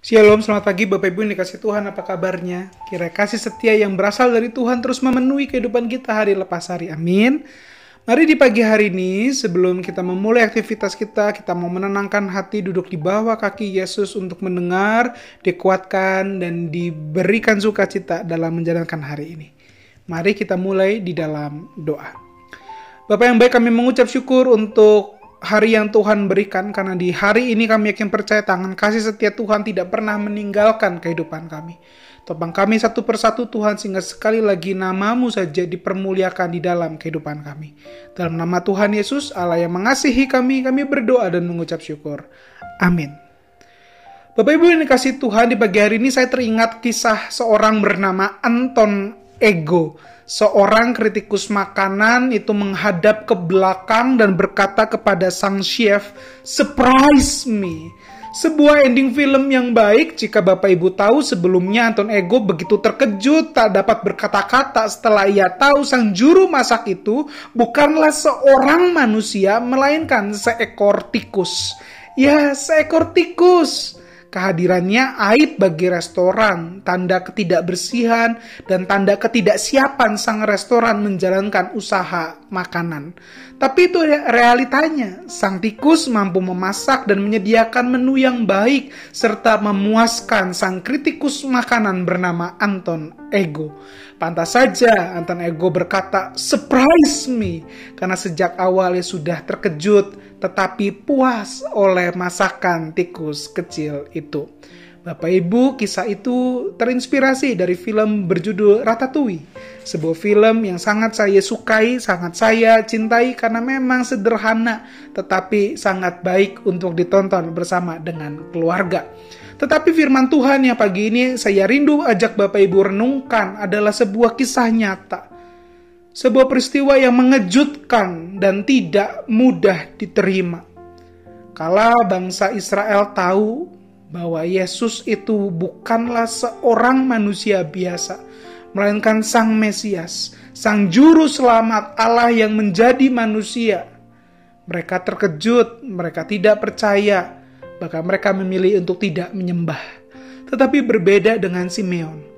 Shalom, selamat pagi Bapak Ibu yang dikasih Tuhan, apa kabarnya? Kiranya kasih setia yang berasal dari Tuhan terus memenuhi kehidupan kita hari lepas hari, amin. Mari di pagi hari ini, sebelum kita memulai aktivitas kita mau menenangkan hati, duduk di bawah kaki Yesus untuk mendengar, dikuatkan, dan diberikan sukacita dalam menjalankan hari ini. Mari kita mulai di dalam doa. Bapak yang baik, kami mengucap syukur untuk hari yang Tuhan berikan, karena di hari ini kami yakin percaya tangan kasih setia Tuhan tidak pernah meninggalkan kehidupan kami. Topang kami satu persatu Tuhan, sehingga sekali lagi nama-Mu saja dipermuliakan di dalam kehidupan kami. Dalam nama Tuhan Yesus, Allah yang mengasihi kami berdoa dan mengucap syukur. Amin. Bapak Ibu yang dikasih Tuhan, di pagi hari ini saya teringat kisah seorang bernama Anton Ego. Seorang kritikus makanan itu menghadap ke belakang dan berkata kepada sang chef, "Surprise me." Sebuah ending film yang baik jika Bapak Ibu tahu sebelumnya Anton Ego begitu terkejut tak dapat berkata-kata setelah ia tahu sang juru masak itu bukanlah seorang manusia melainkan seekor tikus. Ya, seekor tikus. Kehadirannya aib bagi restoran, tanda ketidakbersihan, dan tanda ketidaksiapan sang restoran menjalankan usaha makanan. Tapi itu realitanya, sang tikus mampu memasak dan menyediakan menu yang baik, serta memuaskan sang kritikus makanan bernama Anton Ego. Pantas saja Anton Ego berkata, "Surprise me," karena sejak awalnya sudah terkejut, tetapi puas oleh masakan tikus kecil itu. Bapak Ibu, kisah itu terinspirasi dari film berjudul Ratatouille. Sebuah film yang sangat saya sukai, sangat saya cintai karena memang sederhana, tetapi sangat baik untuk ditonton bersama dengan keluarga. Tetapi firman Tuhan yang pagi ini saya rindu ajak Bapak Ibu renungkan adalah sebuah kisah nyata. Sebuah peristiwa yang mengejutkan dan tidak mudah diterima. Kala bangsa Israel tahu bahwa Yesus itu bukanlah seorang manusia biasa, melainkan Sang Mesias, Sang Juru Selamat Allah yang menjadi manusia. Mereka terkejut, mereka tidak percaya, bahkan mereka memilih untuk tidak menyembah. Tetapi berbeda dengan Simeon.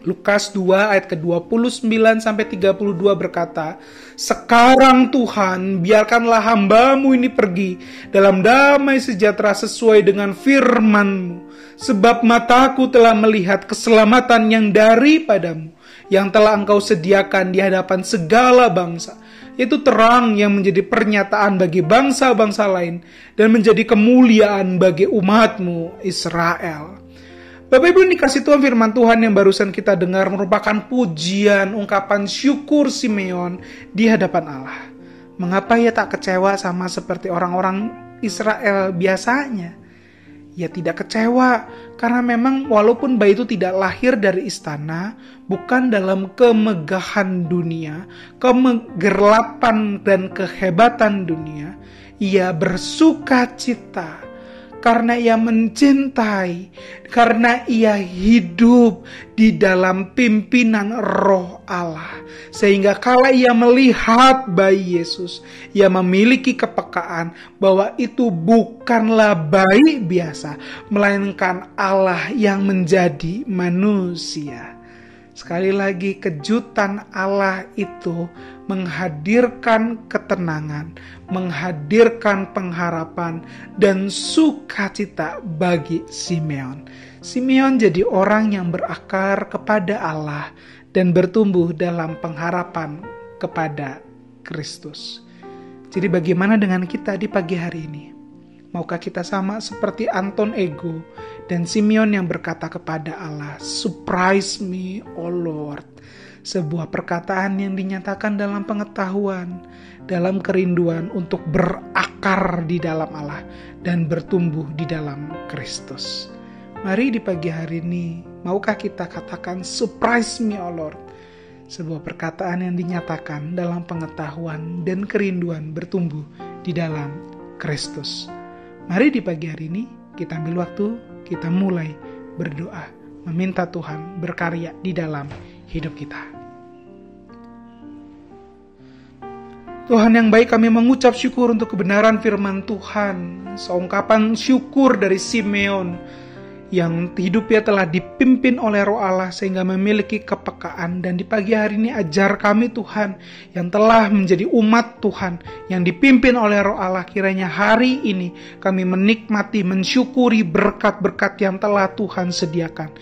Lukas 2 ayat ke-29-32 berkata, "Sekarang Tuhan, biarkanlah hamba-Mu ini pergi dalam damai sejahtera sesuai dengan firman-Mu. Sebab mataku telah melihat keselamatan yang daripadamu, yang telah Engkau sediakan di hadapan segala bangsa, yaitu terang yang menjadi pernyataan bagi bangsa-bangsa lain, dan menjadi kemuliaan bagi umat-Mu Israel." Bapak Ibu dikasih Tuhan, firman Tuhan yang barusan kita dengar merupakan pujian, ungkapan syukur Simeon di hadapan Allah. Mengapa ia tak kecewa sama seperti orang-orang Israel biasanya? Ia tidak kecewa karena memang walaupun bayi itu tidak lahir dari istana, bukan dalam kemegahan dunia, kegerlapan dan kehebatan dunia, ia bersuka cita karena ia mencintai, karena ia hidup di dalam pimpinan Roh Allah. Sehingga kala ia melihat bayi Yesus, ia memiliki kepekaan bahwa itu bukanlah bayi biasa, melainkan Allah yang menjadi manusia. Sekali lagi, kejutan Allah itu menghadirkan ketenangan, menghadirkan pengharapan, dan sukacita bagi Simeon. Simeon jadi orang yang berakar kepada Allah dan bertumbuh dalam pengharapan kepada Kristus. Jadi bagaimana dengan kita di pagi hari ini? Maukah kita sama seperti Anton Ego dan Simeon yang berkata kepada Allah, "Surprise me, oh Lord." Sebuah perkataan yang dinyatakan dalam pengetahuan, dalam kerinduan untuk berakar di dalam Allah dan bertumbuh di dalam Kristus. Mari di pagi hari ini, maukah kita katakan, "Surprise me, oh Lord." Sebuah perkataan yang dinyatakan dalam pengetahuan dan kerinduan bertumbuh di dalam Kristus. Mari di pagi hari ini kita ambil waktu, kita mulai berdoa, meminta Tuhan berkarya di dalam hidup kita. Tuhan yang baik, kami mengucap syukur untuk kebenaran firman Tuhan. Seungkapan syukur dari Simeon yang hidupnya telah dipimpin oleh Roh Allah sehingga memiliki kepekaan. Dan di pagi hari ini ajar kami Tuhan yang telah menjadi umat Tuhan yang dipimpin oleh Roh Allah, kiranya hari ini kami menikmati, mensyukuri berkat-berkat yang telah Tuhan sediakan.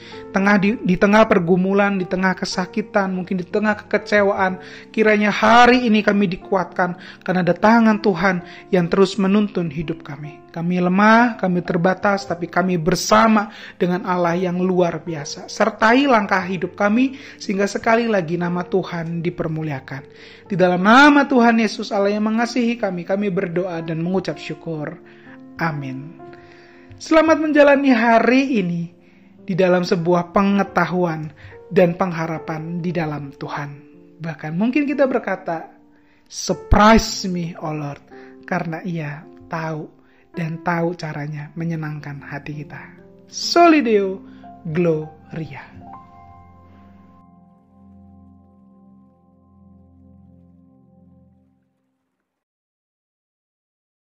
Di tengah pergumulan, di tengah kesakitan, mungkin di tengah kekecewaan, kiranya hari ini kami dikuatkan karena ada tangan Tuhan yang terus menuntun hidup kami. Kami lemah, kami terbatas, tapi kami bersama dengan Allah yang luar biasa. Sertai langkah hidup kami sehingga sekali lagi nama Tuhan dipermuliakan. Di dalam nama Tuhan Yesus Allah yang mengasihi kami berdoa dan mengucap syukur. Amin. Selamat menjalani hari ini di dalam sebuah pengetahuan dan pengharapan di dalam Tuhan. Bahkan mungkin kita berkata, surprise me, oh Lord, karena Ia tahu dan tahu caranya menyenangkan hati kita. Soli Deo Gloria.